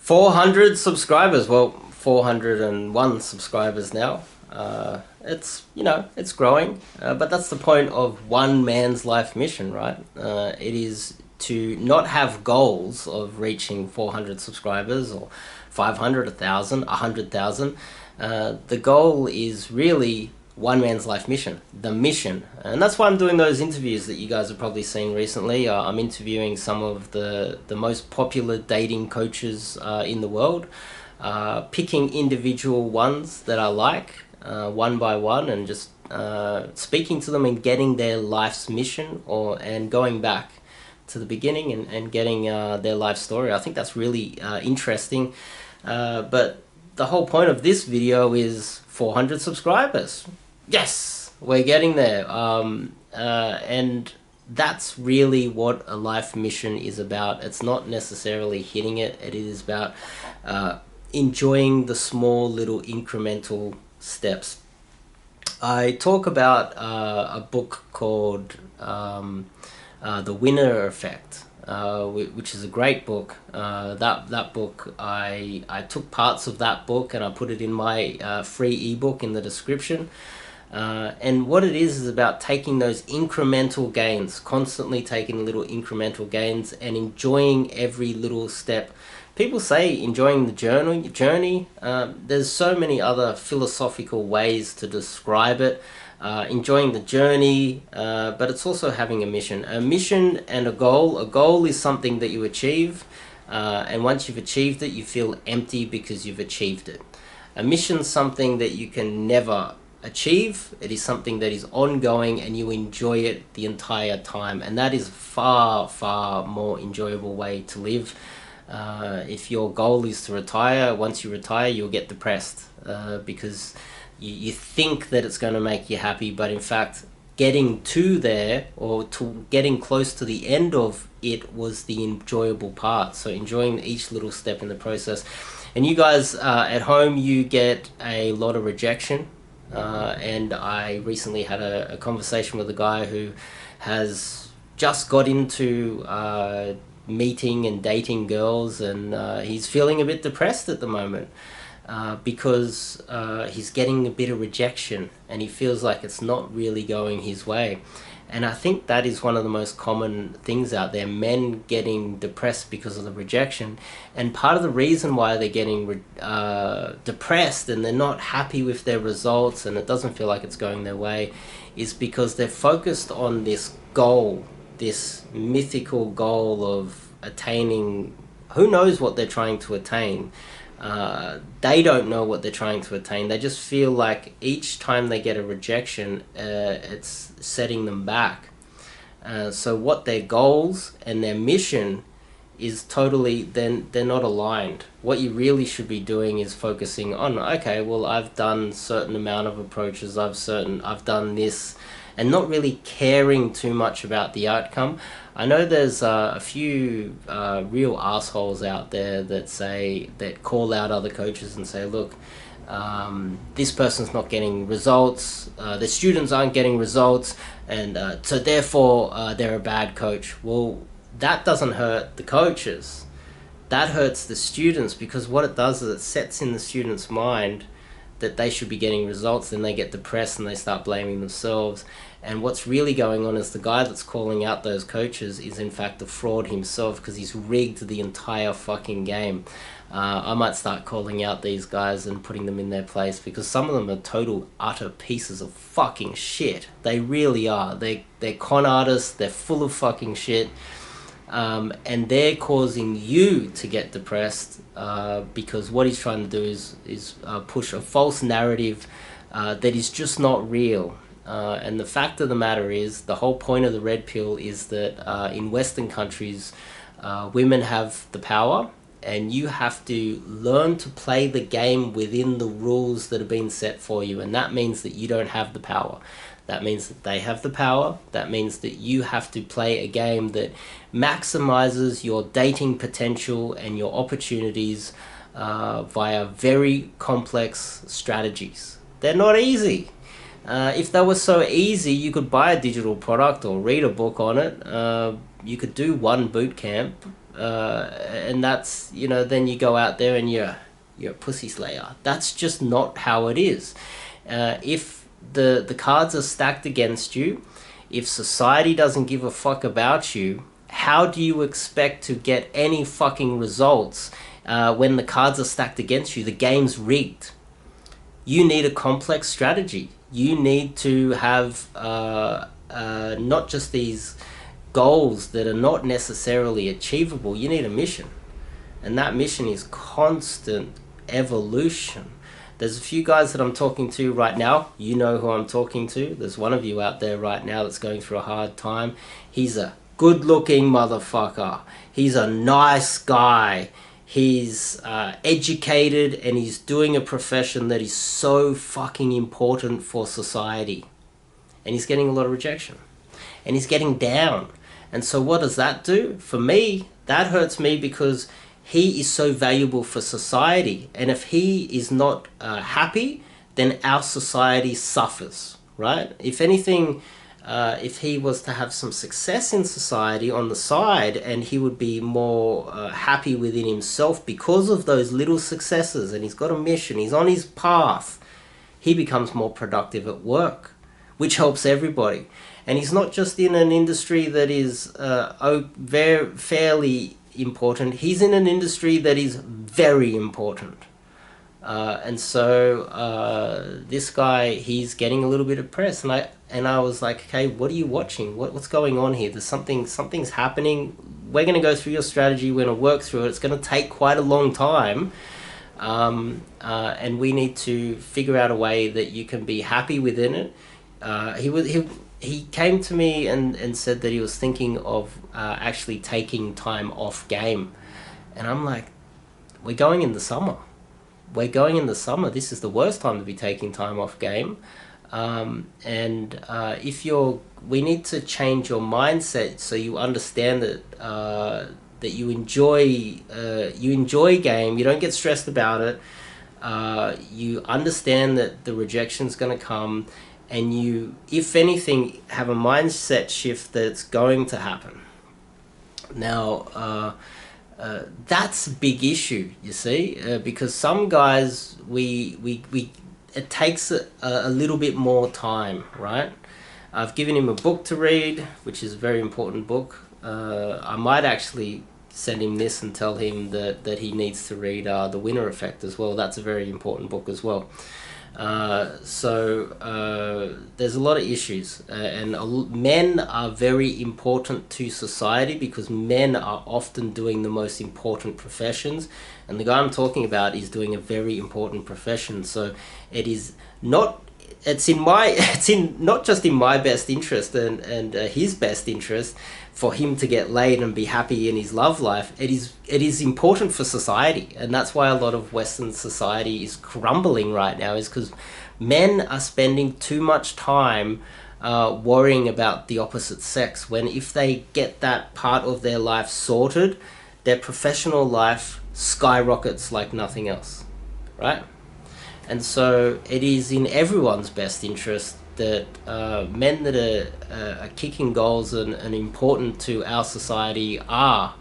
400 subscribers. Well, 401 subscribers now. It's growing, but that's the point of one man's life mission, right? It is to not have goals of reaching 400 subscribers or 500, 1,000, 100,000. The goal is really one man's life mission, the mission. And that's why I'm doing those interviews that you guys have probably seen recently. I'm interviewing some of the most popular dating coaches in the world, picking individual ones that I like, one by one, and just speaking to them and getting their life's mission, and going back to the beginning and getting their life story. I think that's really interesting. But the whole point of this video is 400 subscribers. Yes, we're getting there. And that's really what a life mission is about. It's not necessarily hitting it. It is about enjoying the small little incremental steps. I talk about a book called The Winner Effect, which is a great book. That book, I took parts of that book and I put it in my free ebook in the description. And what it is about taking those incremental gains, constantly taking little incremental gains and enjoying every little step. People say enjoying the journey. There's so many other philosophical ways to describe it. Enjoying the journey, but it's also having a mission. A mission and a goal. A goal is something that you achieve, and once you've achieved it, you feel empty because you've achieved it. A mission is something that you can never achieve. It is something that is ongoing and you enjoy it the entire time, and that is far, far more enjoyable way to live. If your goal is to retire, once you retire, you'll get depressed because you think that it's going to make you happy, but in fact getting to there or to getting close to the end of it was the enjoyable part. So enjoying each little step in the process. And you guys at home, you get a lot of rejection, and I recently had a conversation with a guy who has just got into meeting and dating girls, and he's feeling a bit depressed at the moment. Because he's getting a bit of rejection and he feels like it's not really going his way. And I think that is one of the most common things out there, men getting depressed because of the rejection. And part of the reason why they're getting depressed and they're not happy with their results and it doesn't feel like it's going their way is because they're focused on this goal, this mythical goal of attaining, who knows what they're trying to attain. They don't know what they're trying to attain. They just feel like each time they get a rejection, it's setting them back. So what their goals and their mission is totally, then they're not aligned. What you really should be doing is focusing on, okay, well, I've done certain amount of approaches, I've done this, and not really caring too much about the outcome. I know there's a few real assholes out there that call out other coaches and say, look, this person's not getting results, the students aren't getting results, and so therefore they're a bad coach. Well, that doesn't hurt the coaches. That hurts the students, because what it does is it sets in the student's mind that they should be getting results. Then they get depressed and they start blaming themselves. And what's really going on is the guy that's calling out those coaches is in fact a fraud himself, because he's rigged the entire fucking game. I might start calling out these guys and putting them in their place, because some of them are total utter pieces of fucking shit. They really are. They're con artists. They're full of fucking shit. And they're causing you to get depressed because what he's trying to do is push a false narrative that is just not real. And the fact of the matter is, the whole point of the red pill is that in Western countries, women have the power, and you have to learn to play the game within the rules that have been set for you. And that means that you don't have the power. That means that they have the power. That means that you have to play a game that maximizes your dating potential and your opportunities via very complex strategies. They're not easy. If they were so easy, you could buy a digital product or read a book on it. You could do one boot camp and that's, you know, then you go out there and you're a pussy slayer. That's just not how it is. If the cards are stacked against you, if society doesn't give a fuck about you, how do you expect to get any fucking results when the cards are stacked against you? The game's rigged. You need a complex strategy. You need to have not just these goals that are not necessarily achievable. You need a mission. And that mission is constant evolution. There's a few guys that I'm talking to right now. You know who I'm talking to. There's one of you out there right now that's going through a hard time. He's a good-looking motherfucker. He's a nice guy. He's educated, and he's doing a profession that is so fucking important for society. And he's getting a lot of rejection. And he's getting down. And so what does that do? For me, that hurts me, because he is so valuable for society. And if he is not happy, then our society suffers, right? If anything, if he was to have some success in society on the side, and he would be more happy within himself because of those little successes, and he's got a mission, he's on his path, he becomes more productive at work, which helps everybody. And he's not just in an industry that is very fairly important. He's in an industry that is very important. And so this guy, he's getting a little bit of press, and I was like, okay, what are you watching? What's going on here? There's something's happening. We're going to go through your strategy. We're going to work through it. It's going to take quite a long time. And we need to figure out a way that you can be happy within it. He came to me and said that he was thinking of actually taking time off game. And I'm like, we're going in the summer. We're going in the summer. This is the worst time to be taking time off game. We need to change your mindset so you understand that that you enjoy game. You don't get stressed about it. You understand that the rejection's going to come. And you, if anything, have a mindset shift that it's going to happen. Now, that's a big issue, you see, because some guys, it takes a little bit more time, right? I've given him a book to read, which is a very important book. I might actually send him this and tell him that he needs to read The Winner Effect as well. That's a very important book as well. There's a lot of issues, and men are very important to society because men are often doing the most important professions, and the guy I'm talking about is doing a very important profession. So it's not just in my best interest and his best interest for him to get laid and be happy in his love life. It is important for society, and that's why a lot of Western society is crumbling right now, is because men are spending too much time worrying about the opposite sex, when if they get that part of their life sorted, their professional life skyrockets like nothing else, right? And so it is in everyone's best interest that men that are kicking goals and important to our society are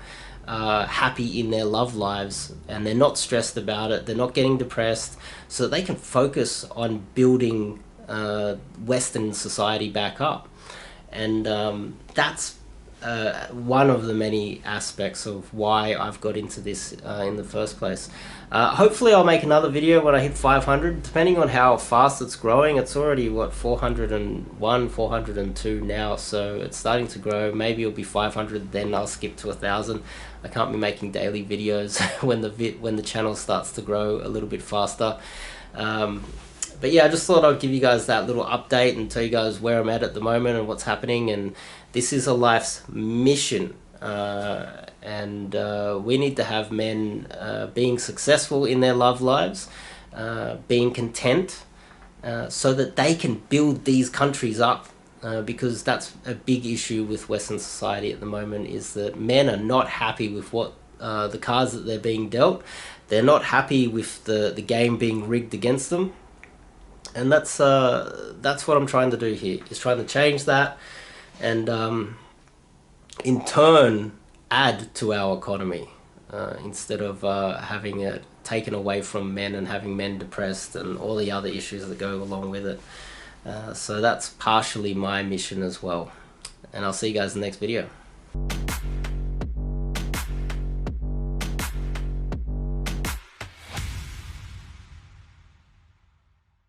happy in their love lives, and they're not stressed about it, they're not getting depressed, so they can focus on building Western society back up. And that's one of the many aspects of why I've got into this in the first place. Hopefully I'll make another video when I hit 500, depending on how fast it's growing. It's already, what, 401, 402 now, so it's starting to grow. Maybe it'll be 500, then I'll skip to 1,000. I can't be making daily videos when the channel starts to grow a little bit faster. But yeah, I just thought I'd give you guys that little update and tell you guys where I'm at the moment and what's happening. And this is a life's mission. We need to have men being successful in their love lives, being content, so that they can build these countries up. Because that's a big issue with Western society at the moment, is that men are not happy with what the cards that they're being dealt. They're not happy with the game being rigged against them. And that's what I'm trying to do here, is trying to change that, and in turn add to our economy, instead of having it taken away from men and having men depressed and all the other issues that go along with it. So that's partially my mission as well. And I'll see you guys in the next video.